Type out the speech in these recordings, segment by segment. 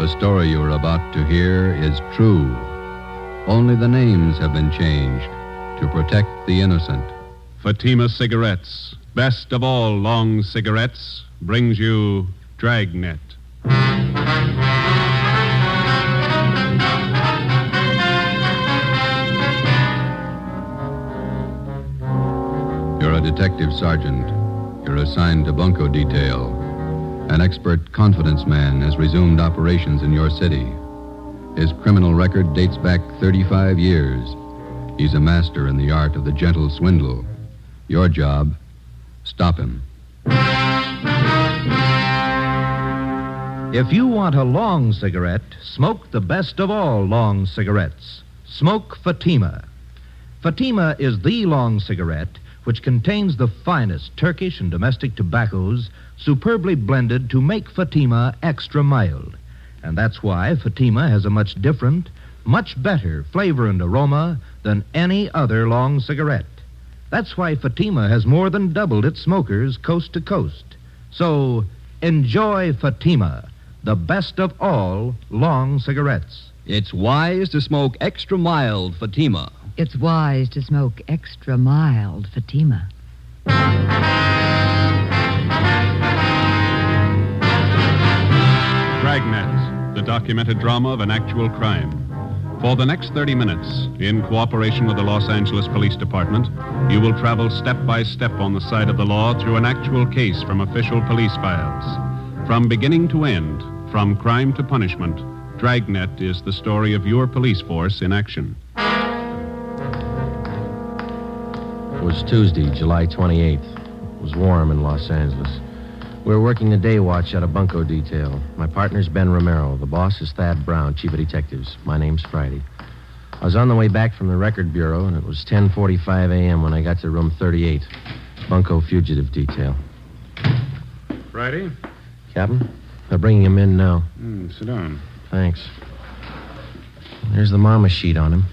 The story you are about to hear is true. Only the names have been changed to protect the innocent. Fatima Cigarettes, best of all long cigarettes, brings you Dragnet. You're a detective sergeant. You're assigned to bunco detail. An expert confidence man has resumed operations in your city. His criminal record dates back 35 years. He's a master in the art of the gentle swindle. Your job, stop him. If you want a long cigarette, smoke the best of all long cigarettes. Smoke Fatima. Fatima is the long cigarette which contains the finest Turkish and domestic tobaccos superbly blended to make Fatima extra mild. And that's why Fatima has a much different, much better flavor and aroma than any other long cigarette. That's why Fatima has more than doubled its smokers coast to coast. So, enjoy Fatima, the best of all long cigarettes. It's wise to smoke extra mild Fatima. It's wise to smoke extra mild Fatima. Dragnet, the documented drama of an actual crime. For the next 30 minutes, in cooperation with the Los Angeles Police Department, you will travel step by step on the side of the law through an actual case from official police files. From beginning to end, from crime to punishment, Dragnet is the story of your police force in action. It was Tuesday, July 28th. It was warm in Los Angeles. We were working the day watch at a bunco detail. My partner's Ben Romero. The boss is Thad Brown, chief of detectives. My name's Friday. I was on the way back from the record bureau, and it was 10:45 a.m. when I got to room 38, bunco fugitive detail. Friday? Captain, they're bringing him in now. Sit down. Thanks. There's the mama sheet on him.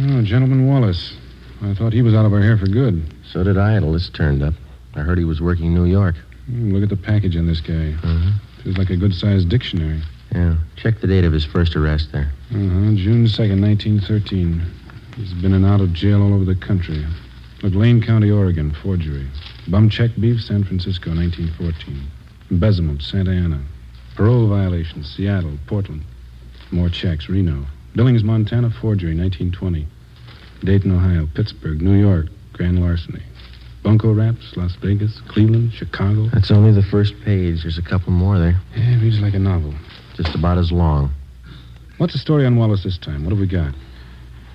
Oh, Gentleman Wallace. I thought he was out of our hair for good. So did I till this turned up. I heard he was working in New York. Look at the package on this guy. Feels like a good-sized dictionary. Yeah. Check the date of his first arrest there. June 2nd, 1913. He's been in and out of jail all over the country. Look, Lane County, Oregon, forgery. Bum check beef, San Francisco, 1914. Embezzlement, Santa Ana. Parole violation, Seattle, Portland. More checks, Reno. Billings, Montana, forgery, 1920. Dayton, Ohio, Pittsburgh, New York, grand larceny. Bunco Raps, Las Vegas, Cleveland, Chicago. That's only the first page. There's a couple more there. Yeah, it reads like a novel. Just about as long. What's the story on Wallace this time? What have we got?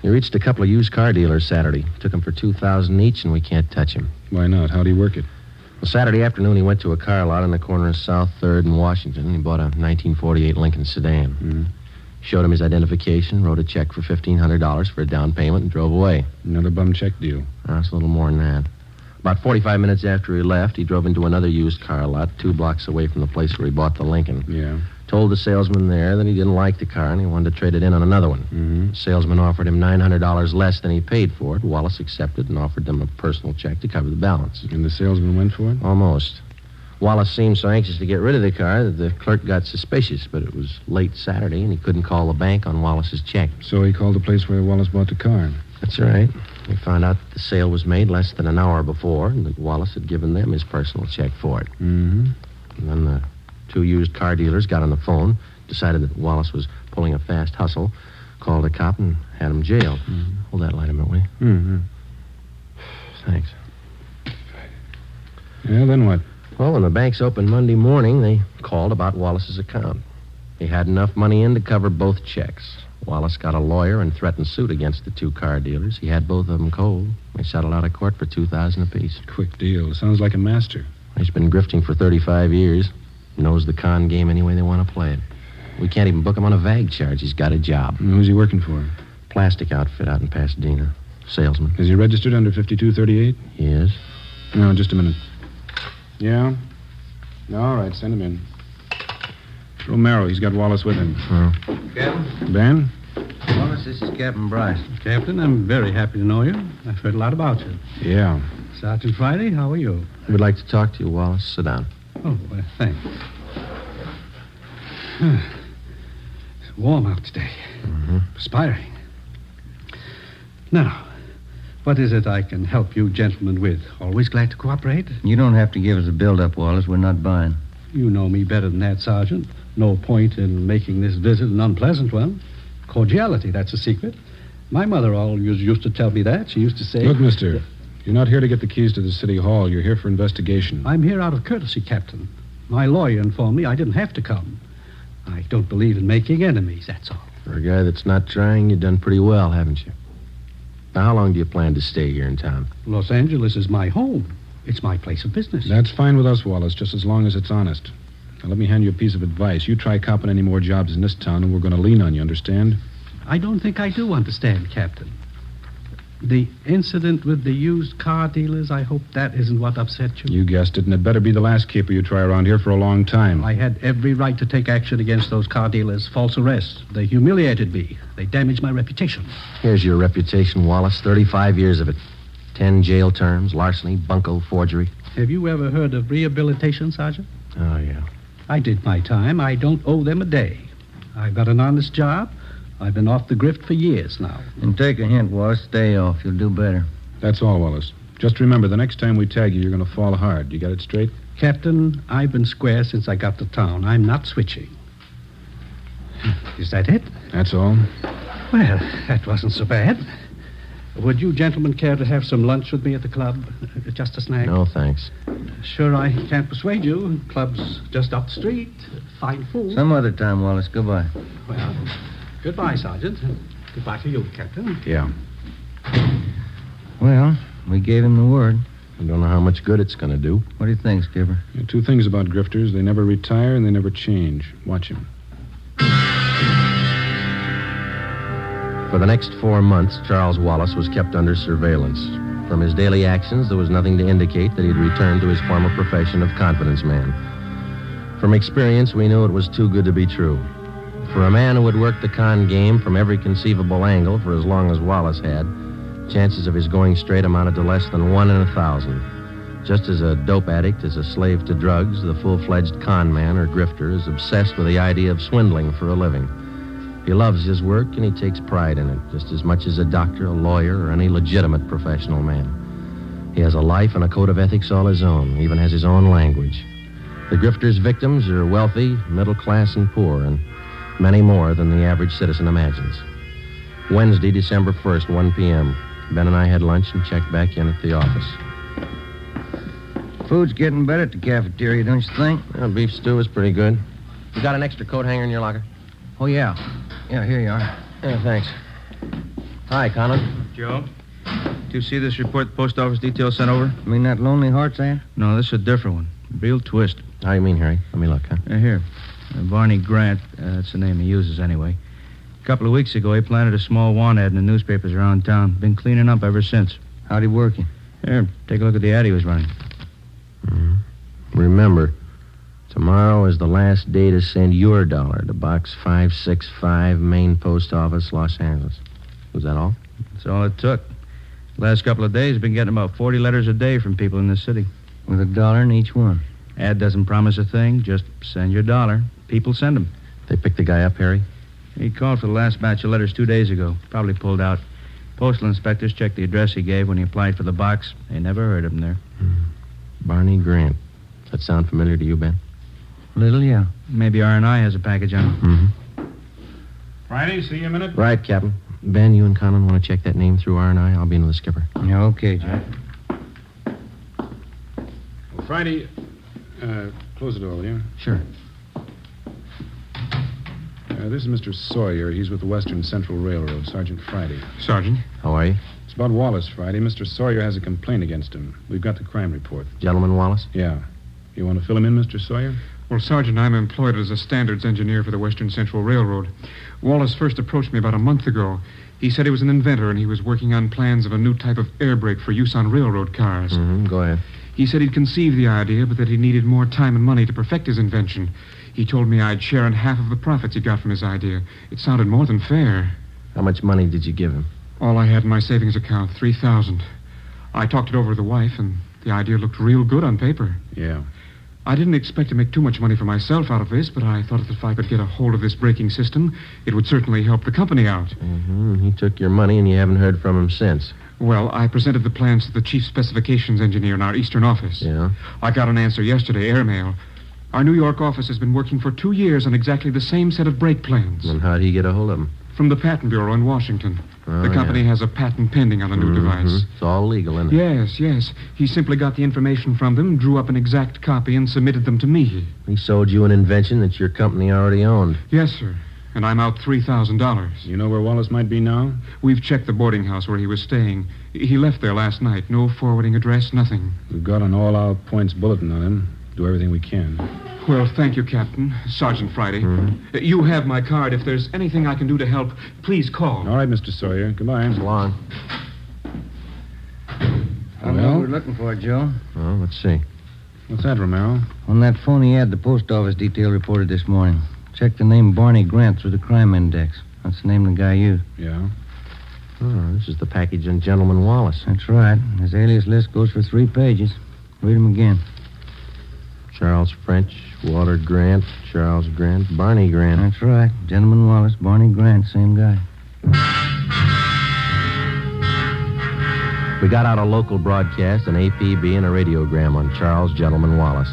He reached a couple of used car dealers Saturday. Took them for $2,000 each, and we can't touch him. Why not? How'd he work it? Well, Saturday afternoon, he went to a car lot on the corner of South 3rd and Washington, and he bought a 1948 Lincoln sedan. Showed him his identification, wrote a check for $1,500 for a down payment, and drove away. Another bum check deal. That's a little more than that. About 45 minutes after he left, he drove into another used car lot 2 blocks away from the place where he bought the Lincoln. Yeah. Told the salesman there that he didn't like the car and he wanted to trade it in on another one. The salesman offered him $900 less than he paid for it. Wallace accepted and offered them a personal check to cover the balance. And the salesman went for it? Almost. Wallace seemed so anxious to get rid of the car that the clerk got suspicious, but it was late Saturday and he couldn't call the bank on Wallace's check. So he called the place where Wallace bought the car. That's right. We found out that the sale was made less than an hour before and that Wallace had given them his personal check for it. And then the 2 used car dealers got on the phone, decided that Wallace was pulling a fast hustle, called a cop, and had him jailed. Hold that light a minute, will you? Thanks. Yeah, then what? Well, when the banks opened Monday morning, they called about Wallace's account. He had enough money in to cover both checks. Wallace got a lawyer and threatened suit against the 2 car dealers. He had both of them cold. They settled out of court for $2,000 apiece. Quick deal. Sounds like a master. He's been grifting for 35 years. Knows the con game any way they want to play it. We can't even book him on a VAG charge. He's got a job. And who's he working for? Plastic outfit out in Pasadena. Salesman. Is he registered under 5238? He is. No, just a minute. Yeah? All right, send him in. Romero, he's got Wallace with him. Captain? Ben? Wallace, this is Captain Bryce. Captain, I'm very happy to know you. I've heard a lot about you. Yeah. Sergeant Friday, how are you? We'd like to talk to you, Wallace. Sit down. Oh, well, thanks. Warm out today. Perspiring. Now, what is it I can help you gentlemen with? Always glad to cooperate. You don't have to give us a build-up, Wallace. We're not buying. You know me better than that, Sergeant. No point in making this visit an unpleasant one. Cordiality, that's a secret. My mother always used to tell me that. She used to say... Look, mister, you're not here to get the keys to the city hall. You're here for investigation. I'm here out of courtesy, Captain. My lawyer informed me I didn't have to come. I don't believe in making enemies, that's all. For a guy that's not trying, you've done pretty well, haven't you? Now, how long do you plan to stay here in town? Los Angeles is my home. It's my place of business. That's fine with us, Wallace, just as long as it's honest. Now, let me hand you a piece of advice. You try copping any more jobs in this town, and we're going to lean on you, understand? I don't think I do understand, Captain. The incident with the used car dealers, I hope that isn't what upset you. You guessed it, and it better be the last caper you try around here for a long time. I had every right to take action against those car dealers. False arrest. They humiliated me. They damaged my reputation. Here's your reputation, Wallace. 35 years of it. 10 jail terms, larceny, bunco, forgery. Have you ever heard of rehabilitation, Sergeant? Oh, yeah. I did my time. I don't owe them a day. I've got an honest job. I've been off the grift for years now. And take a hint, Wallace. Stay off. You'll do better. That's all, Wallace. Just remember, the next time we tag you, you're going to fall hard. You got it straight? Captain, I've been square since I got to town. I'm not switching. Is that it? That's all. Well, that wasn't so bad. Would you gentlemen care to have some lunch with me at the club? Just a snack? No, thanks. Sure, I can't persuade you. Club's just up the street. Fine food. Some other time, Wallace. Goodbye. Well, goodbye, Sergeant. Goodbye to you, Captain. Yeah. Well, we gave him the word. I don't know how much good it's going to do. What do you think, Skipper? Two things about grifters. They never retire and they never change. Watch him. For the next 4 months, Charles Wallace was kept under surveillance. From his daily actions, there was nothing to indicate that he'd returned to his former profession of confidence man. From experience, we knew it was too good to be true. For a man who had worked the con game from every conceivable angle for as long as Wallace had, chances of his going straight amounted to less than 1 in 1,000. Just as a dope addict is a slave to drugs, the full-fledged con man or grifter is obsessed with the idea of swindling for a living. He loves his work, and he takes pride in it, just as much as a doctor, a lawyer, or any legitimate professional man. He has a life and a code of ethics all his own, even has his own language. The grifter's victims are wealthy, middle class, and poor, and many more than the average citizen imagines. Wednesday, December 1st, 1 p.m. Ben and I had lunch and checked back in at the office. Food's getting better at the cafeteria, don't you think? Well, beef stew is pretty good. You got an extra coat hanger in your locker? Oh, yeah. Yeah, here you are. Yeah, thanks. Hi, Conan. Joe, do you see this report the post office detail sent over? You mean that Lonely Hearts ad? No, this is a different one. Real twist. How you mean, Harry? Let me look, huh? Here. Barney Grant, that's the name he uses anyway. A couple of weeks ago, he planted a small want ad in the newspapers around town. Been cleaning up ever since. How'd he work you? Here, take a look at the ad he was running. Remember, tomorrow is the last day to send your dollar to Box 565, Main Post Office, Los Angeles. Was that all? That's all it took. Last couple of days, been getting about 40 letters a day from people in this city. With $1 in each one. Ad doesn't promise a thing. Just send your dollar. People send them. They picked the guy up, Harry? He called for the last batch of letters 2 days ago. Probably pulled out. Postal inspectors checked the address he gave when he applied for the box. They never heard of him there. Barney Grant. Does that sound familiar to you, Ben? Little, yeah. Maybe R&I has a package on it. Mm-hmm. Friday, see you a minute. Right, Captain. Ben, you and Conan want to check that name through R&I? I'll be in with the skipper. Yeah, okay, Jack. Well, Friday, close the door, will you? Sure. This is Mr. Sawyer. He's with the Western Central Railroad, Sergeant Friday. Sergeant? How are you? It's about Wallace, Friday. Mr. Sawyer has a complaint against him. We've got the crime report. Gentleman Wallace? Yeah. You want to fill him in, Mr. Sawyer? Well, Sergeant, I'm employed as a standards engineer for the Western Central Railroad. Wallace first approached me about a month ago. He said he was an inventor, and he was working on plans of a new type of air brake for use on railroad cars. Go ahead. He said he'd conceived the idea, but that he needed more time and money to perfect his invention. He told me I'd share in half of the profits he got from his idea. It sounded more than fair. How much money did you give him? All I had in my savings account, $3,000. I talked it over with the wife, and the idea looked real good on paper. Yeah. I didn't expect to make too much money for myself out of this, but I thought that if I could get a hold of this braking system, it would certainly help the company out. Mm-hmm. He took your money, and you haven't heard from him since. Well, I presented the plans to the chief specifications engineer in our eastern office. Yeah? I got an answer yesterday, airmail. Our New York office has been working for 2 years on exactly the same set of brake plans. And how'd he get a hold of them? From the Patent Bureau in Washington. Oh, the company has a patent pending on the new device. It's all legal, isn't it? Yes. He simply got the information from them, drew up an exact copy, and submitted them to me. He sold you an invention that your company already owned. Yes, sir. And I'm out $3,000. You know where Wallace might be now? We've checked the boarding house where he was staying. He left there last night. No forwarding address, nothing. We've got an all-out points bulletin on him. Do everything we can. Well, thank you, Captain. Sergeant Friday. You have my card. If there's anything I can do to help, please call. All right, Mr. Sawyer. Goodbye. So long. I know what we're looking for, Joe. Well, let's see. What's that, Romero? On that phony ad the post office detail reported this morning. Check the name Barney Grant through the crime index. That's the name the guy used. Yeah? Oh, this is the package on Gentleman Wallace. That's right. His alias list goes for 3 pages. Read them again. Charles French, Walter Grant, Charles Grant, Barney Grant. That's right. Gentleman Wallace, Barney Grant, same guy. We got out a local broadcast, an APB, and a radiogram on Charles Gentleman Wallace.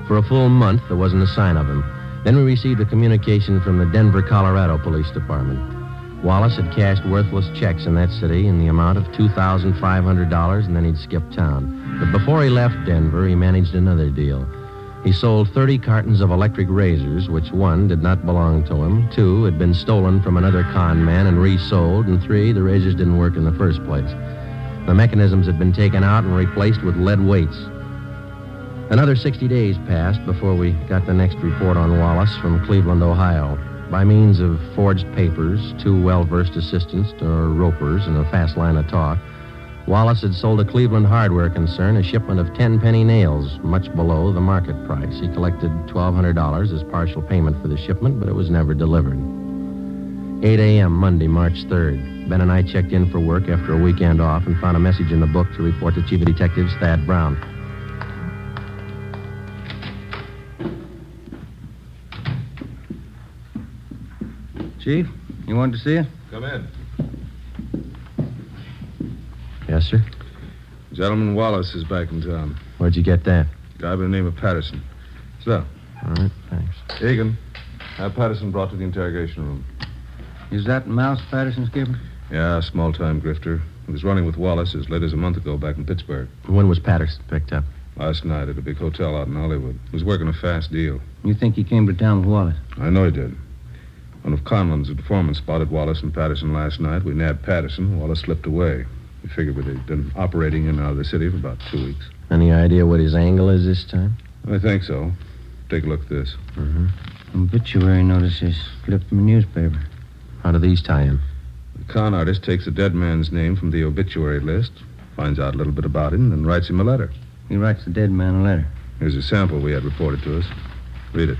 For a full month, there wasn't a sign of him. Then we received a communication from the Denver, Colorado Police Department. Wallace had cashed worthless checks in that city in the amount of $2,500, and then he'd skipped town. But before he left Denver, he managed another deal. He sold 30 cartons of electric razors, which 1, did not belong to him, 2, had been stolen from another con man and resold, and 3, the razors didn't work in the first place. The mechanisms had been taken out and replaced with lead weights. Another 60 days passed before we got the next report on Wallace from Cleveland, Ohio. By means of forged papers, 2 well-versed assistants, or ropers, and a fast line of talk, Wallace had sold a Cleveland hardware concern a shipment of 10-penny nails, much below the market price. He collected $1,200 as partial payment for the shipment, but it was never delivered. 8 a.m. Monday, March 3rd. Ben and I checked in for work after a weekend off and found a message in the book to report to Chief of Detectives Thad Brown. Chief, you wanted to see us? Come in. Yes, sir? Gentleman Wallace is back in town. Where'd you get that? Guy by the name of Patterson. So, All right, thanks. Egan, have Patterson brought to the interrogation room. Is that Mouse Patterson, Skipper? Yeah, small-time grifter. He was running with Wallace as late as a month ago back in Pittsburgh. When was Patterson picked up? Last night at a big hotel out in Hollywood. He was working a fast deal. You think he came to town with Wallace? I know he did. One of Conlon's informants spotted Wallace and Patterson last night. We nabbed Patterson. Wallace slipped away. We figured we'd been operating in and out of the city for about 2 weeks. Any idea what his angle is this time? I think so. Take a look at this. Obituary notices flipped from a newspaper. How do these tie in? The con artist takes a dead man's name from the obituary list, finds out a little bit about him, and writes him a letter. He writes the dead man a letter. Here's a sample we had reported to us. Read it.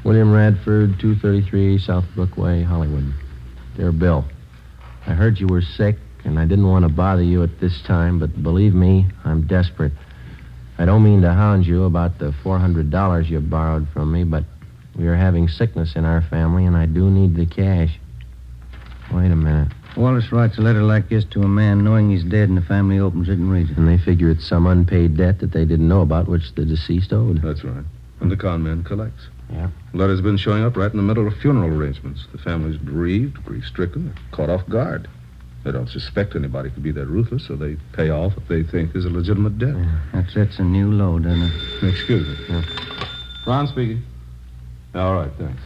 William Radford, 233 South Brookway, Hollywood. Dear Bill, I heard you were sick, and I didn't want to bother you at this time, but believe me, I'm desperate. I don't mean to hound you about the $400 you borrowed from me, but we are having sickness in our family, and I do need the cash. Wait a minute. Wallace writes a letter like this to a man knowing he's dead, and the family opens it and reads it. And they figure it's some unpaid debt that they didn't know about, which the deceased owed. That's right. And the con man collects. Yeah. The letter's been showing up right in the middle of funeral arrangements. The family's bereaved, grief-stricken, caught off guard. They don't suspect anybody to be that ruthless, so they pay off what they think is a legitimate debt. That sets a new low, doesn't it? Excuse me. Yeah. Ron speaking. All right, thanks.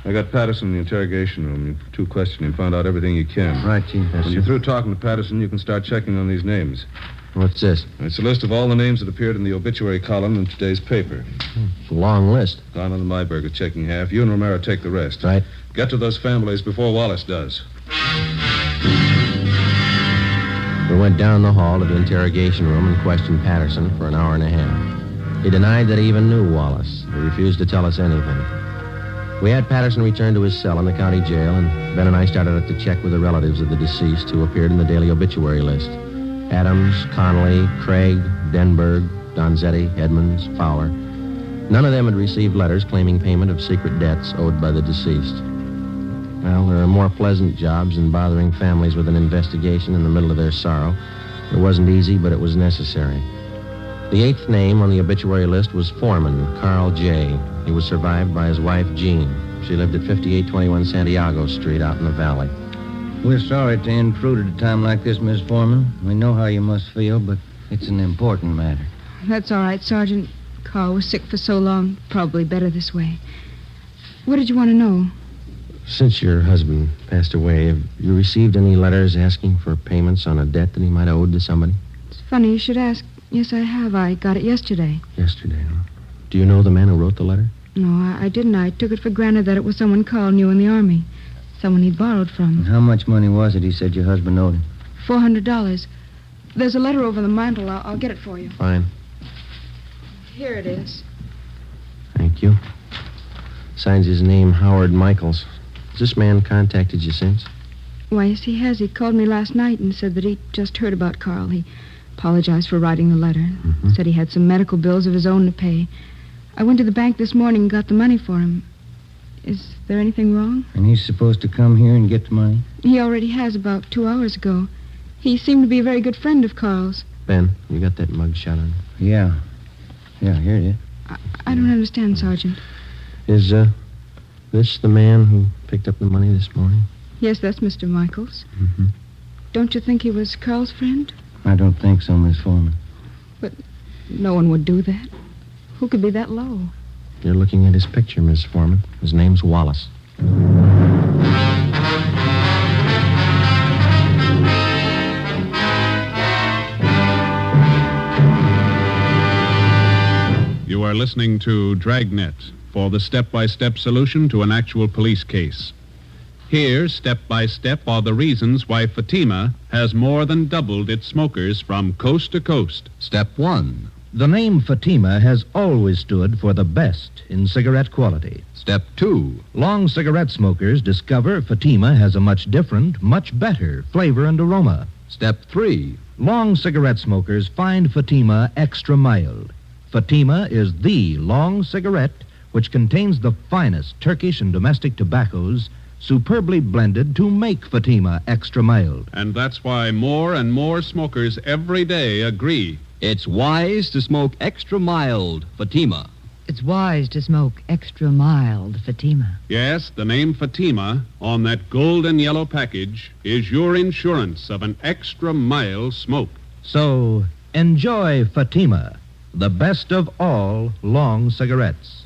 I got Patterson in the interrogation room. You 2 question him, find out everything you can. Right, Chief. Yes, When you're through talking to Patterson, you can start checking on these names. What's this? It's a list of all the names that appeared in the obituary column in today's paper. It's a long list. Conlon and Myberg are checking half. You and Romero take the rest. Right. Get to those families before Wallace does. We went down the hall to the interrogation room and questioned Patterson for an hour and a half. He denied that he even knew Wallace. He refused to tell us anything. We had Patterson returned to his cell in the county jail, and Ben and I started to check with the relatives of the deceased who appeared in the daily obituary list. Adams, Connolly, Craig, Denberg, Donzetti, Edmonds, Fowler. None of them had received letters claiming payment of secret debts owed by the deceased. Well, there are more pleasant jobs than bothering families with an investigation in the middle of their sorrow. It wasn't easy, but it was necessary. The 8th name on the obituary list was Foreman, Carl J. He was survived by his wife, Jean. She lived at 5821 Santiago Street out in the valley. We're sorry to intrude at a time like this, Miss Foreman. We know how you must feel, but it's an important matter. That's all right, Sergeant. Carl was sick for so long. Probably better this way. What did you want to know? Since your husband passed away, have you received any letters asking for payments on a debt that he might have owed to somebody? It's funny you should ask. Yes, I have. I got it yesterday. Yesterday, huh? Do you know the man who wrote the letter? No, I didn't. I took it for granted that it was someone Carl knew in the Army. Someone he'd borrowed from. And how much money was it he said your husband owed him? $400. There's a letter over the mantel. I'll get it for you. Fine. Here it is. Thank you. Signs his name Howard Michaels. Has this man contacted you since? Why, yes, he has. He called me last night and said that he'd just heard about Carl. He apologized for writing the letter. Said he had some medical bills of his own to pay. I went to the bank this morning and got the money for him. Is there anything wrong? And he's supposed to come here and get the money? He already has about 2 hours ago. He seemed to be a very good friend of Carl's. Ben, you got that mug shot on? Yeah. Yeah, here it is. I don't understand, Sergeant. Is, this the man who picked up the money this morning? Yes, that's Mr. Michaels. Mm-hmm. Don't you think he was Carl's friend? I don't think so, Miss Foreman. But no one would do that. Who could be that low? You're looking at his picture, Miss Foreman. His name's Wallace. You are listening to Dragnet for the step-by-step solution to an actual police case. Here, step by step, are the reasons why Fatima has more than doubled its smokers from coast to coast. Step 1. The name Fatima has always stood for the best in cigarette quality. Step 2. Long cigarette smokers discover Fatima has a much different, much better flavor and aroma. Step 3. Long cigarette smokers find Fatima extra mild. Fatima is the long cigarette which contains the finest Turkish and domestic tobaccos superbly blended to make Fatima extra mild. And that's why more and more smokers every day agree It's wise to smoke extra mild Fatima. It's wise to smoke extra mild Fatima. Yes, the name Fatima on that golden yellow package is your insurance of an extra mild smoke. So, enjoy Fatima, the best of all long cigarettes.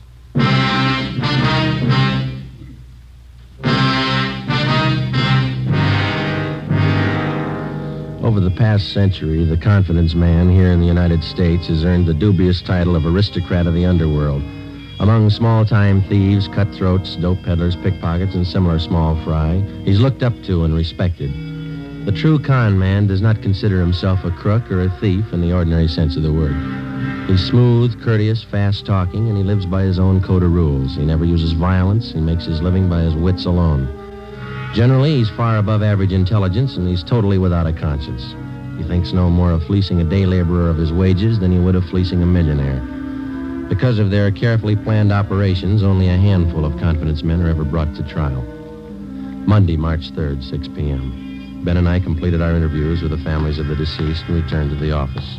Over the past century, the confidence man here in the United States has earned the dubious title of aristocrat of the underworld. Among small-time thieves, cutthroats, dope peddlers, pickpockets, and similar small fry, he's looked up to and respected. The true con man does not consider himself a crook or a thief in the ordinary sense of the word. He's smooth, courteous, fast-talking, and he lives by his own code of rules. He never uses violence. He makes his living by his wits alone. Generally, he's far above average intelligence, and he's totally without a conscience. He thinks no more of fleecing a day laborer of his wages than he would of fleecing a millionaire. Because of their carefully planned operations, only a handful of confidence men are ever brought to trial. Monday, March 3rd, 6 p.m. Ben and I completed our interviews with the families of the deceased and returned to the office.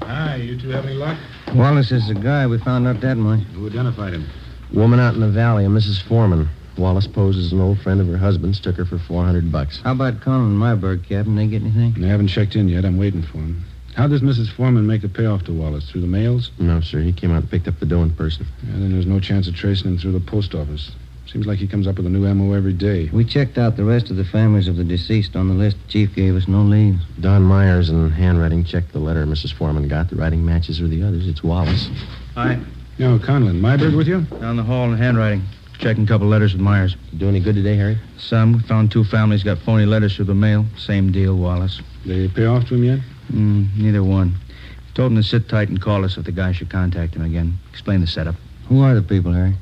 Hi, you two have any luck? Wallace is the guy. We found out that much. Who identified him? Woman out in the valley, a Mrs. Foreman. Wallace posed as an old friend of her husband's, took her for $400. How about Colin and Myberg, Captain? They get anything? They haven't checked in yet. I'm waiting for him. How does Mrs. Foreman make the payoff to Wallace? Through the mails? No, sir. He came out and picked up the dough in person. Yeah, then there's no chance of tracing him through the post office. Seems like he comes up with a new MO every day. We checked out the rest of the families of the deceased on the list. The chief gave us no leads. Don Myers and handwriting checked the letter Mrs. Foreman got. The writing matches with the others. It's Wallace. Hi. No, Conlon. Myberg with you? Down the hall in handwriting. Checking a couple letters with Myers. Do any good today, Harry? Some. We found 2 families got phony letters through the mail. Same deal, Wallace. They pay off to him yet? Neither one. Told him to sit tight and call us if the guy should contact him again. Explain the setup. Who are the people, Harry?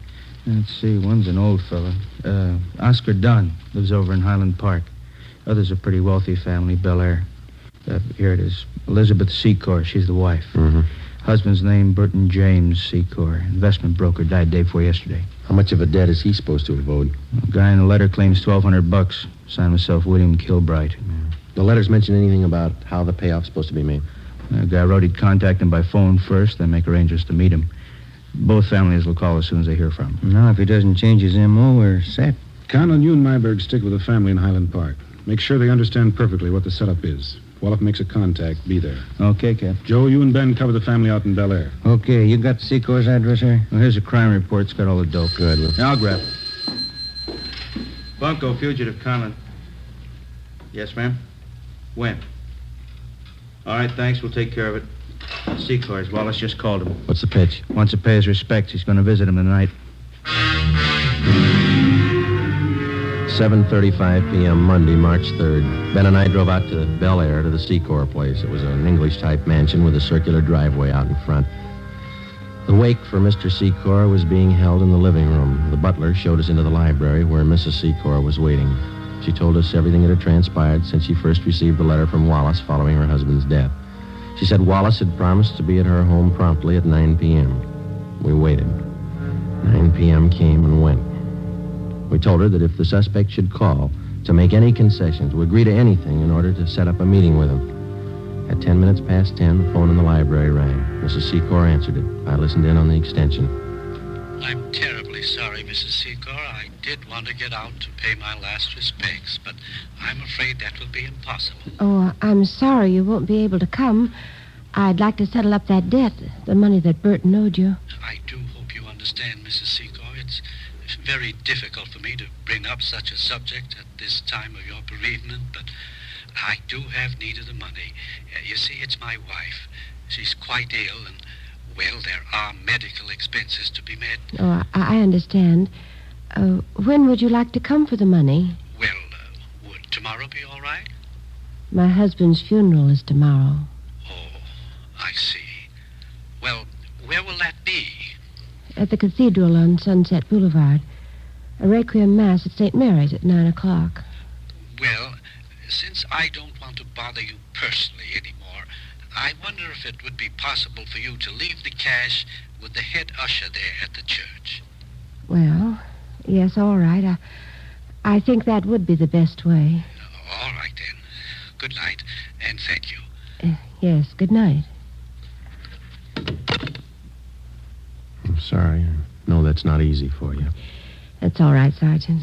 Let's see. One's an old fella. Oscar Dunn. Lives over in Highland Park. Other's a pretty wealthy family, Bel Air. Here it is. Elizabeth Secor. She's the wife. Mm-hmm. Husband's name, Burton James Secor. Investment broker. Died day before yesterday. How much of a debt is he supposed to have owed? The guy in the letter claims $1,200. Signed himself William Kilbright. The letters mention anything about how the payoff's supposed to be made? The guy wrote he'd contact him by phone first, then make arrangements to meet him. Both families will call as soon as they hear from him. No, if he doesn't change his M.O., we're set. Conlon, you and Myberg stick with the family in Highland Park. Make sure they understand perfectly what the setup is. Wallop makes a contact. Be there. Okay, Cap. Joe, you and Ben cover the family out in Bel Air. Okay, you got Secor's address here? Well, here's a crime report. It's got all the dope. Good. I'll grab it. Bunko, fugitive, Conlon. Yes, ma'am? When? All right, thanks. We'll take care of it. Secors. Wallace just called him. What's the pitch? Wants to pay his respects. He's going to visit him tonight. 7:35 p.m. Monday, March 3rd. Ben and I drove out to Bel Air to the Secor place. It was an English-type mansion with a circular driveway out in front. The wake for Mr. Secor was being held in the living room. The butler showed us into the library where Mrs. Secor was waiting. She told us everything that had transpired since she first received the letter from Wallace following her husband's death. She said Wallace had promised to be at her home promptly at 9 p.m. We waited. 9 p.m. came and went. We told her that if the suspect should call, to make any concession, to agree to anything in order to set up a meeting with him. At 10 minutes past 10, the phone in the library rang. Mrs. Secor answered it. I listened in on the extension. I'm terribly sorry, Mrs. Secor. I did want to get out to pay my last respects, but I'm afraid that will be impossible. Oh, I'm sorry you won't be able to come. I'd like to settle up that debt, the money that Burton owed you. I do hope you understand, Mrs. Secor. It's very difficult for me to bring up such a subject at this time of your bereavement, but I do have need of the money. You see, it's my wife. She's quite ill, and, well, there are medical expenses to be met. Oh, I understand. When would you like to come for the money? Well, would tomorrow be all right? My husband's funeral is tomorrow. Oh, I see. Well, where will that be? At the cathedral on Sunset Boulevard. A requiem mass at St. Mary's at 9 o'clock. Well, since I don't want to bother you personally anymore, I wonder if it would be possible for you to leave the cash with the head usher there at the church. Well, yes, all right. I think that would be the best way. All right, then. Good night, and thank you. Yes, good night. I'm sorry. I know that's not easy for you. That's all right, Sergeant.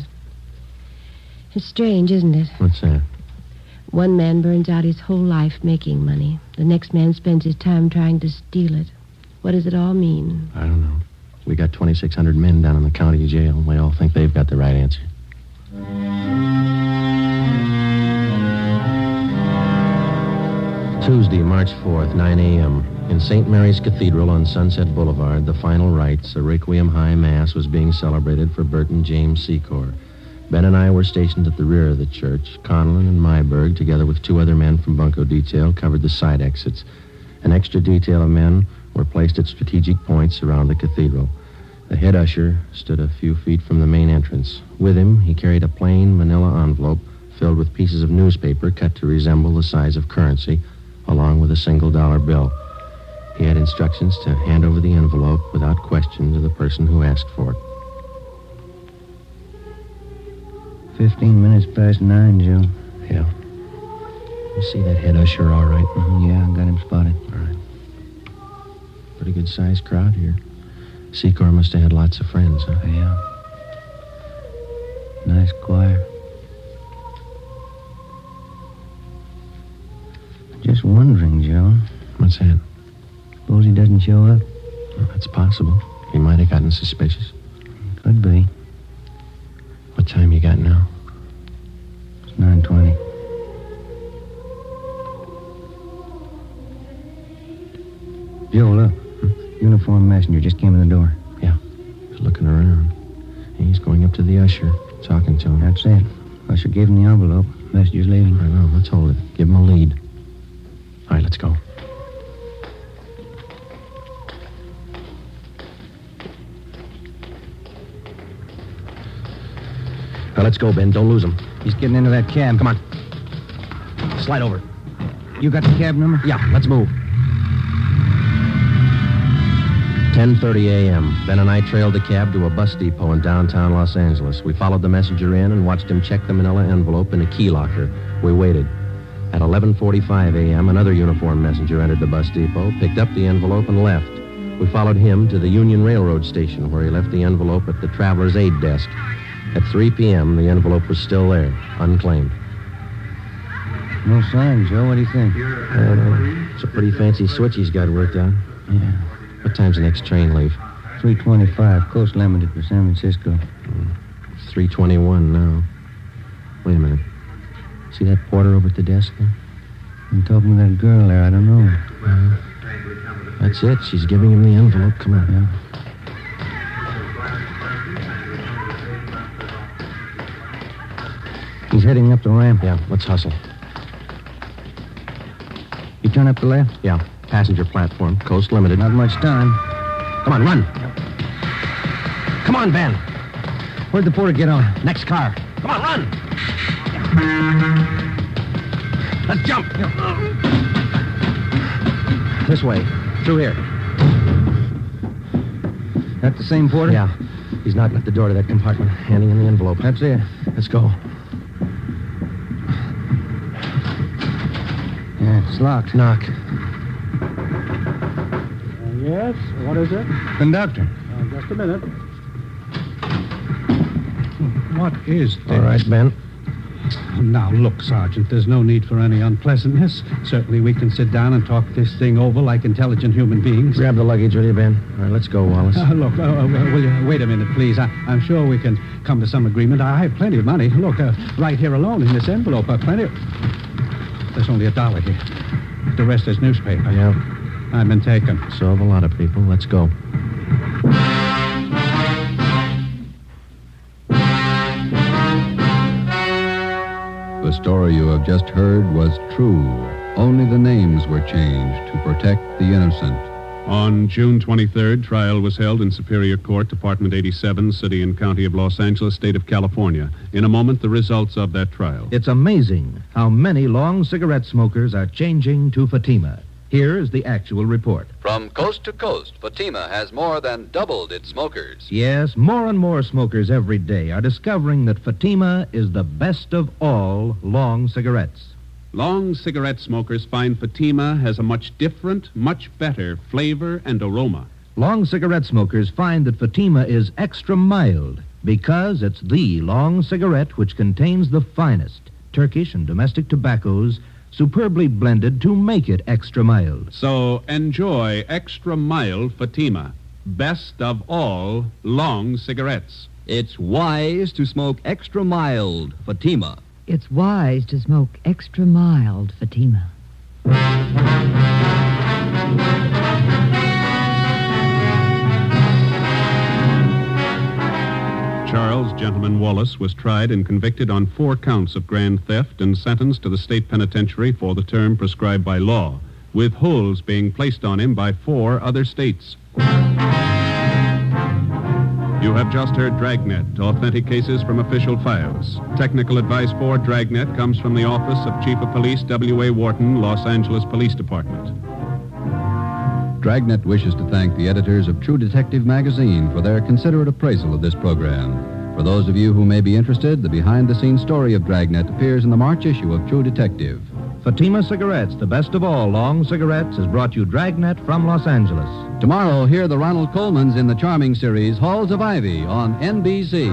It's strange, isn't it? What's that? One man burns out his whole life making money. The next man spends his time trying to steal it. What does it all mean? I don't know. We got 2,600 men down in the county jail. They all think they've got the right answer. Tuesday, March 4th, 9 a.m. In St. Mary's Cathedral on Sunset Boulevard, the final rites, a Requiem High Mass, was being celebrated for Burton James Secor. Ben and I were stationed at the rear of the church. Conlon and Myberg, together with two other men from Bunko Detail, covered the side exits. An extra detail of men were placed at strategic points around the cathedral. The head usher stood a few feet from the main entrance. With him, he carried a plain manila envelope filled with pieces of newspaper cut to resemble the size of currency, along with a $1 bill. He had instructions to hand over the envelope without question to the person who asked for it. 15 minutes past 9, Joe. Yeah. You see that head usher all right? Yeah, I got him spotted. All right. Pretty good-sized crowd here. Secor must have had lots of friends, huh? Yeah. Nice choir. Just wondering, Joe. What's that? Suppose he doesn't show up? Well, that's possible. He might have gotten suspicious. Could be. What time you got now? It's 9:20. Joe, look. Uniformed messenger just came in the door. Yeah. He's looking around. He's going up to the usher, talking to him. That's it. Usher gave him the envelope. Messenger's leaving. I know. Let's hold it. Give him a lead. All right, let's go. Now, let's go, Ben. Don't lose him. He's getting into that cab. Come on. slide over. You got the cab number? Yeah, let's move. 10:30 a.m. Ben and I trailed the cab to a bus depot in downtown Los Angeles. We followed the messenger in and watched him check the manila envelope in a key locker. We waited. At 11:45 a.m., another uniformed messenger entered the bus depot, picked up the envelope, and left. We followed him to the Union Railroad station, where he left the envelope at the traveler's aid desk. At 3 p.m., the envelope was still there, unclaimed. No sign, Joe. What do you think? It's a pretty fancy switch he's got worked out. Yeah. What time's the next train leave? 3:25. Coast Limited for San Francisco. It's 3:21 now. Wait a minute. See that porter over at the desk there? I'm talking to that girl there. I don't know. That's it. She's giving him the envelope. Come on. Yeah. He's heading up the ramp. Yeah, let's hustle. You turn up the left? Yeah, passenger platform, Coast Limited. Not much time. Come on, run. Come on, Ben. Where'd the porter get on? Next car. Come on, run. Let's jump. This way. Through here. That the same porter? Yeah. He's knocking at the door to that compartment, handing him the envelope. That's it. Let's go. Yeah, it's locked. Knock. Yes? What is it? Conductor. Just a minute. What is this? All right, Ben. Now, look, Sergeant, there's no need for any unpleasantness. Certainly we can sit down and talk this thing over like intelligent human beings. Grab the luggage, will you, Ben? All right, let's go, Wallace. Look, will you wait a minute, please? I'm sure we can come to some agreement. I have plenty of money. Look, right here alone in this envelope, plenty of... There's only $1 here. The rest is newspaper. Yeah. I've been taken. So have a lot of people. Let's go. The story you have just heard was true. Only the names were changed to protect the innocent. On June 23rd, trial was held in Superior Court, Department 87, City and County of Los Angeles, State of California. In a moment, the results of that trial. It's amazing how many long cigarette smokers are changing to Fatima. Here is the actual report. From coast to coast, Fatima has more than doubled its smokers. Yes, more and more smokers every day are discovering that Fatima is the best of all long cigarettes. Long cigarette smokers find Fatima has a much different, much better flavor and aroma. Long cigarette smokers find that Fatima is extra mild because it's the long cigarette which contains the finest Turkish and domestic tobaccos superbly blended to make it extra mild. So enjoy extra mild Fatima, best of all long cigarettes. It's wise to smoke extra mild Fatima. It's wise to smoke extra mild Fatima. Charles Gentleman Wallace was tried and convicted on 4 counts of grand theft and sentenced to the state penitentiary for the term prescribed by law, with holds being placed on him by 4 other states. You have just heard Dragnet, authentic cases from official files. Technical advice for Dragnet comes from the Office of Chief of Police W.A. Wharton, Los Angeles Police Department. Dragnet wishes to thank the editors of True Detective magazine for their considerate appraisal of this program. For those of you who may be interested, the behind-the-scenes story of Dragnet appears in the March issue of True Detective. Fatima Cigarettes, the best of all long cigarettes, has brought you Dragnet from Los Angeles. Tomorrow, hear the Ronald Colemans in the charming series Halls of Ivy on NBC.